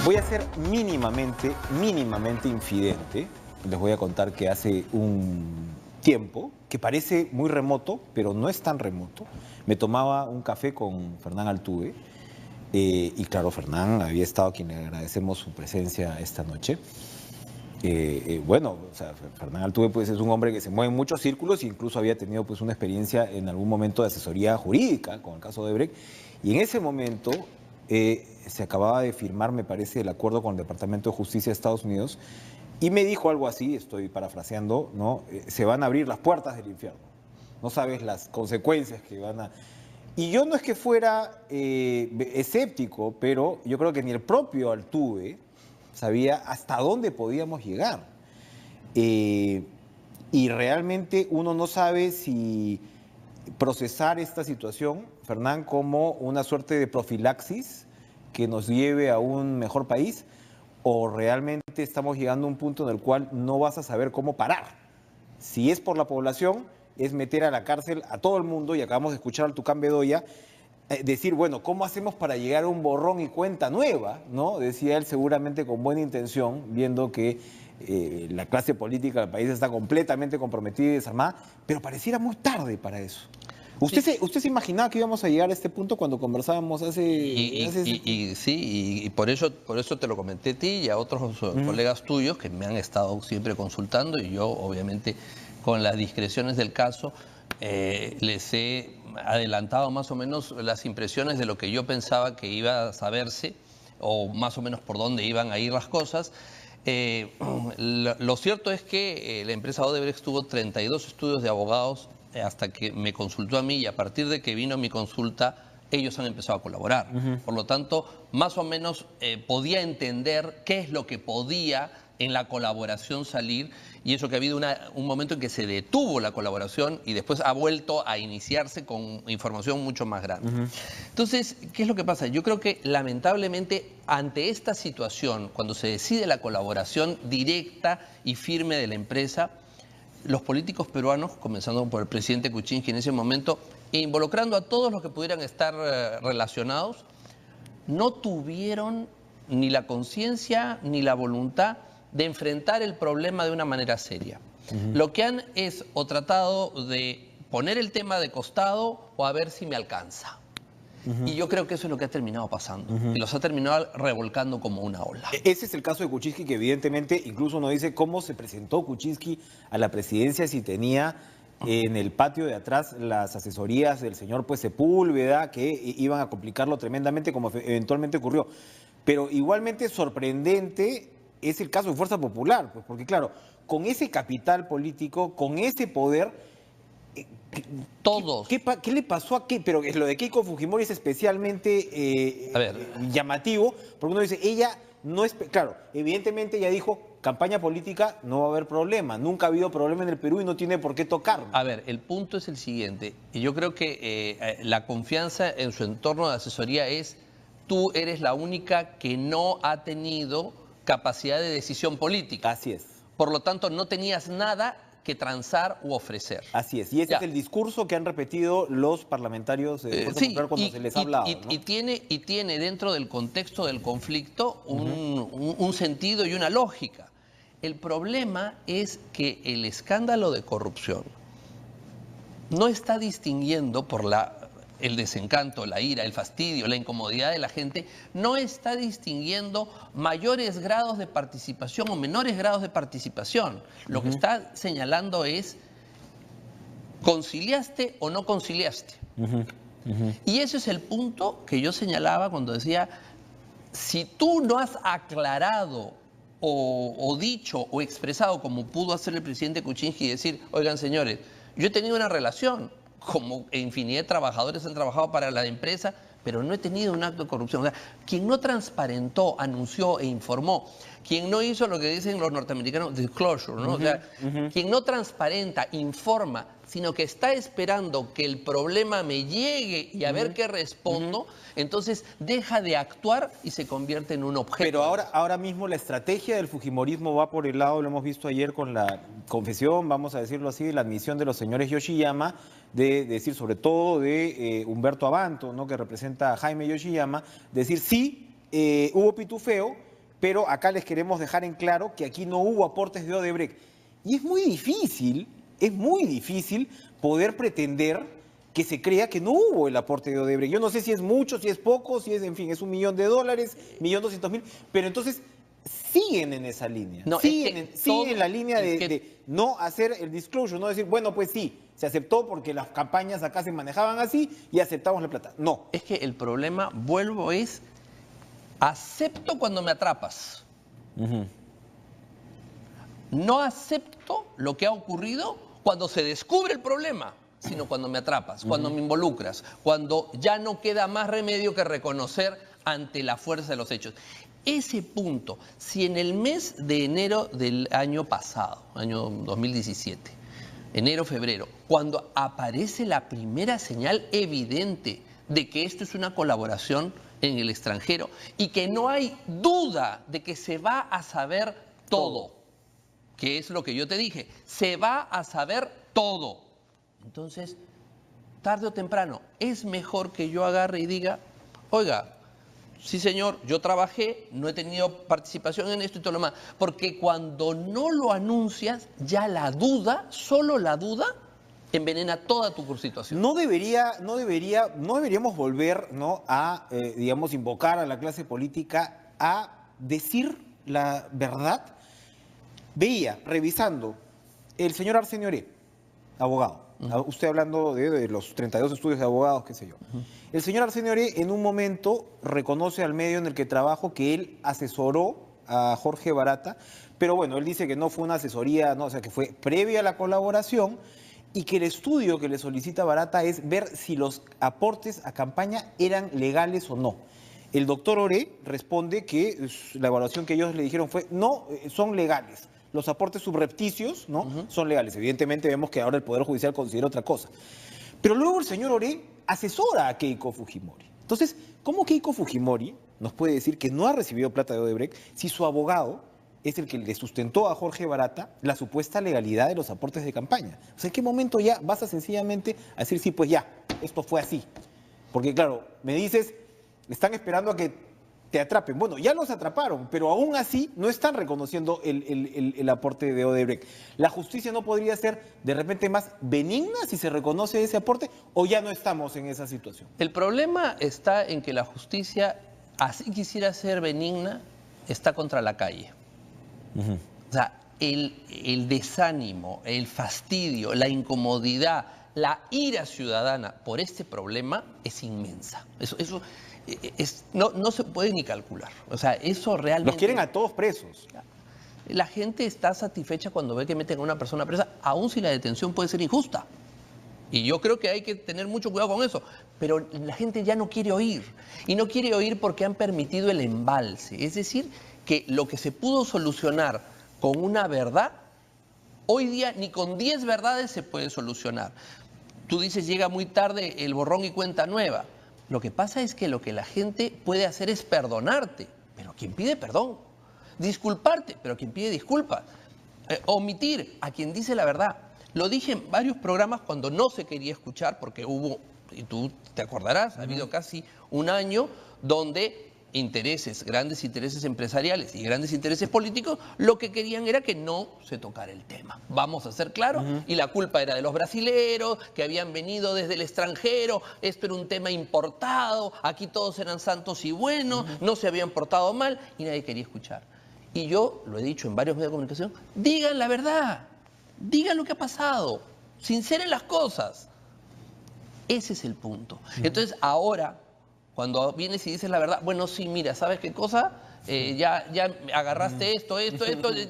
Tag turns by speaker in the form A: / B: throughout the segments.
A: Voy a ser mínimamente infidente. Les voy a contar que hace un tiempo, que parece muy remoto, pero no es tan remoto, me tomaba un café con Fernán Altuve. Y claro, Fernán había estado, a quien le agradecemos su presencia esta noche. Bueno, o sea, Fernán Altuve pues, es un hombre que se mueve en muchos círculos, incluso había tenido pues, una experiencia en algún momento de asesoría jurídica con el caso de Brecht. Y en ese momento se acababa de firmar, me parece, el acuerdo con el Departamento de Justicia de Estados Unidos, y me dijo algo así, estoy parafraseando, ¿no? Se van a abrir las puertas del infierno. No sabes las consecuencias que van a... Y yo no es que fuera escéptico, pero yo creo que ni el propio Altuve sabía hasta dónde podíamos llegar. Y realmente uno no sabe si procesar esta situación, Fernán, como una suerte de profilaxis que nos lleve a un mejor país, o realmente estamos llegando a un punto en el cual no vas a saber cómo parar. Si es por la población, es meter a la cárcel a todo el mundo, y acabamos de escuchar al Tucán Bedoya decir, bueno, ¿cómo hacemos para llegar a un borrón y cuenta nueva? ¿No? Decía él, seguramente con buena intención, viendo que la clase política del país está completamente comprometida y desarmada, pero pareciera muy tarde para eso. ¿Usted se imaginaba que íbamos a llegar a este punto cuando conversábamos hace...
B: Sí, y por eso te lo comenté a ti y a otros colegas tuyos que me han estado siempre consultando, y yo obviamente con las discreciones del caso les he adelantado más o menos las impresiones de lo que yo pensaba que iba a saberse, o más o menos por dónde iban a ir las cosas. Lo cierto es que la empresa Odebrecht tuvo 32 estudios de abogados hasta que me consultó a mí, y a partir de que vino mi consulta, ellos han empezado a colaborar. Por lo tanto, más o menos podía entender qué es lo que podía en la colaboración salir, y eso que ha habido un momento en que se detuvo la colaboración y después ha vuelto a iniciarse con información mucho más grande. Entonces, ¿qué es lo que pasa? Yo creo que lamentablemente ante esta situación, cuando se decide la colaboración directa y firme de la empresa, los políticos peruanos, comenzando por el presidente Kuczynski en ese momento, e involucrando a todos los que pudieran estar relacionados, no tuvieron ni la conciencia ni la voluntad de enfrentar el problema de una manera seria. Lo que han es o tratado de poner el tema de costado o a ver si me alcanza. Y yo creo que eso es lo que ha terminado pasando, que los ha terminado revolcando como una ola.
A: Ese es el caso de Kuczynski, que evidentemente incluso uno dice cómo se presentó Kuczynski a la presidencia, si tenía en el patio de atrás las asesorías del señor pues, Sepúlveda, que iban a complicarlo tremendamente, como eventualmente ocurrió. Pero igualmente sorprendente es el caso de Fuerza Popular, pues, porque claro, con ese capital político, con ese poder...
B: Todos.
A: ¿Qué le pasó a qué? Pero lo de Keiko Fujimori es especialmente llamativo, porque uno dice, ella no es... Claro, evidentemente ella dijo, campaña política no va a haber problema, nunca ha habido problema en el Perú y no tiene por qué tocarlo.
B: A ver, el punto es el siguiente, y yo creo que la confianza en su entorno de asesoría es, tú eres la única que no ha tenido capacidad de decisión política.
A: Así es.
B: Por lo tanto, no tenías nada que transar u ofrecer.
A: Así es, y ese es el discurso que han repetido los parlamentarios de Fuerza Popular cuando se les ha hablado, ¿no?
B: Y tiene dentro del contexto del conflicto un sentido y una lógica. El problema es que el escándalo de corrupción no está distinguiendo por el desencanto, la ira, el fastidio, la incomodidad de la gente, no está distinguiendo mayores grados de participación o menores grados de participación. Lo que está señalando es, ¿conciliaste o no conciliaste? Y ese es el punto que yo señalaba cuando decía, si tú no has aclarado o dicho o expresado, como pudo hacer el presidente Kuczynski, y decir, oigan señores, yo he tenido una relación, como infinidad de trabajadores han trabajado para la empresa, pero no he tenido un acto de corrupción. O sea, quien no transparentó, anunció e informó, quien no hizo lo que dicen los norteamericanos, disclosure, ¿no? O sea, quien no transparenta, informa, sino que está esperando que el problema me llegue y a ver qué respondo, entonces deja de actuar y se convierte en un objeto.
A: Pero ahora mismo la estrategia del fujimorismo va por el lado, lo hemos visto ayer con la confesión, vamos a decirlo así, de la admisión de los señores Yoshiyama, de decir, sobre todo de Humberto Abanto, ¿no?, que representa a Jaime Yoshiyama, decir sí, hubo pitufeo, pero acá les queremos dejar en claro que aquí no hubo aportes de Odebrecht. Y es muy difícil poder pretender que se crea que no hubo el aporte de Odebrecht. Yo no sé si es mucho, si es poco, si es, en fin, es $1 millón, $1.200.000, pero entonces siguen en esa línea.
B: No,
A: siguen en la línea de no hacer el disclosure, no decir, bueno, pues sí, se aceptó porque las campañas acá se manejaban así y aceptamos la plata. No.
B: Es que el problema, vuelvo, es acepto cuando me atrapas. No acepto lo que ha ocurrido cuando se descubre el problema, sino cuando me atrapas, cuando me involucras, cuando ya no queda más remedio que reconocer ante la fuerza de los hechos. Ese punto, si en el mes de enero del año pasado, año 2017, enero, febrero, cuando aparece la primera señal evidente de que esto es una colaboración en el extranjero y que no hay duda de que se va a saber todo, que es lo que yo te dije, se va a saber todo. Entonces, tarde o temprano, es mejor que yo agarre y diga, oiga, sí señor, yo trabajé, no he tenido participación en esto y todo lo demás, porque cuando no lo anuncias, ya la duda, solo la duda, envenena toda tu situación.
A: No deberíamos volver, ¿no?, a, digamos, invocar a la clase política a decir la verdad. Veía, revisando, el señor Arsenio Oré, abogado, usted hablando de los 32 estudios de abogados, qué sé yo. El señor Arsenio Oré en un momento reconoce al medio en el que trabajo que él asesoró a Jorge Barata, pero bueno, él dice que no fue una asesoría, no, o sea, que fue previa a la colaboración y que el estudio que le solicita Barata es ver si los aportes a campaña eran legales o no. El doctor Oré responde que la evaluación que ellos le dijeron fue, no, son legales. Los aportes subrepticios, ¿no?, son legales. Evidentemente vemos que ahora el Poder Judicial considera otra cosa. Pero luego el señor Oré asesora a Keiko Fujimori. Entonces, ¿cómo Keiko Fujimori nos puede decir que no ha recibido plata de Odebrecht si su abogado es el que le sustentó a Jorge Barata la supuesta legalidad de los aportes de campaña? O sea, ¿en qué momento ya vas a sencillamente a decir, sí, pues ya, esto fue así? Porque claro, me dices, están esperando a que te atrapen. Bueno, ya los atraparon, pero aún así no están reconociendo el aporte de Odebrecht. ¿La justicia no podría ser de repente más benigna si se reconoce ese aporte o ya no estamos en esa situación?
B: El problema está en que la justicia, así quisiera ser benigna, está contra la calle. O sea, el desánimo, el fastidio, la incomodidad, la ira ciudadana por este problema es inmensa. Eso no se puede ni calcular. O sea, eso realmente...
A: Los quieren a todos presos.
B: La gente está satisfecha cuando ve que meten a una persona presa, aun si la detención puede ser injusta. Y yo creo que hay que tener mucho cuidado con eso. Pero la gente ya no quiere oír. Y no quiere oír porque han permitido el embalse. Es decir, que lo que se pudo solucionar con una verdad, hoy día ni con 10 verdades se puede solucionar. Tú dices, llega muy tarde el borrón y cuenta nueva. Lo que pasa es que lo que la gente puede hacer es perdonarte, pero quien pide perdón. Disculparte, pero quien pide disculpas. Omitir a quien dice la verdad. Lo dije en varios programas cuando no se quería escuchar, porque hubo, y tú te acordarás, ha habido casi un año donde intereses, grandes intereses empresariales y grandes intereses políticos, lo que querían era que no se tocara el tema. Vamos a ser claros, y la culpa era de los brasileros, que habían venido desde el extranjero, esto era un tema importado, aquí todos eran santos y buenos, no se habían portado mal, y nadie quería escuchar. Y yo, lo he dicho en varios medios de comunicación, digan la verdad, digan lo que ha pasado, sinceren las cosas. Ese es el punto. Entonces, ahora, cuando vienes y dices la verdad, bueno, sí, mira, ¿sabes qué cosa? Ya agarraste esto, ya.
A: Sí,
B: entonces,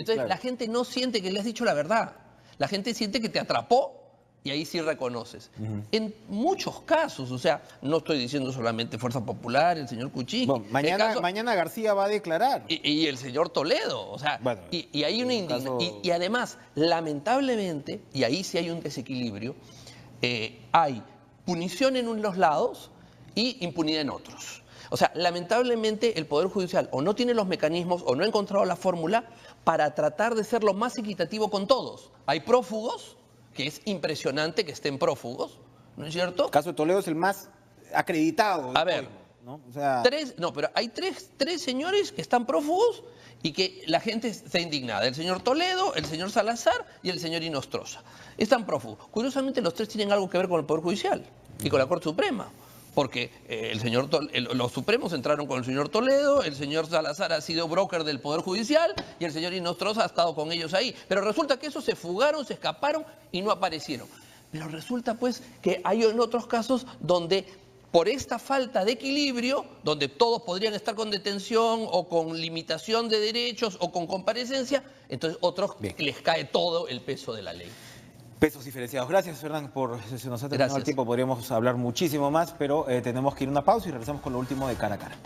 B: claro, la gente no siente que le has dicho la verdad. La gente siente que te atrapó y ahí sí reconoces. En muchos casos, o sea, no estoy diciendo solamente Fuerza Popular, el señor Kuczynski.
A: Bueno, mañana García va a declarar.
B: Y el señor Toledo, o sea, bueno, y hay una indignación. Y además, lamentablemente, y ahí sí hay un desequilibrio, hay punición en unos lados y impunidad en otros. O sea, lamentablemente el Poder Judicial o no tiene los mecanismos o no ha encontrado la fórmula para tratar de ser lo más equitativo con todos. Hay prófugos, que es impresionante que estén prófugos, ¿no es cierto?
A: El caso de Toledo es el más acreditado.
B: A ver,
A: ¿no? O sea,
B: pero hay tres señores que están prófugos y que la gente está indignada. El señor Toledo, el señor Salazar y el señor Inostroza. Están prófugos. Curiosamente, los tres tienen algo que ver con el Poder Judicial y con la Corte Suprema. Porque los Supremos entraron con el señor Toledo, el señor Salazar ha sido broker del Poder Judicial y el señor Inostroza ha estado con ellos ahí. Pero resulta que esos se fugaron, se escaparon y no aparecieron. Pero resulta pues que hay en otros casos donde por esta falta de equilibrio, donde todos podrían estar con detención o con limitación de derechos o con comparecencia, entonces otros les cae todo el peso de la ley.
A: Pesos diferenciados. Gracias, Fernán, por se nos ha terminado el
B: Gracias.
A: tiempo. Podríamos hablar muchísimo más, pero tenemos que ir a una pausa y regresamos con lo último de Cara a Cara.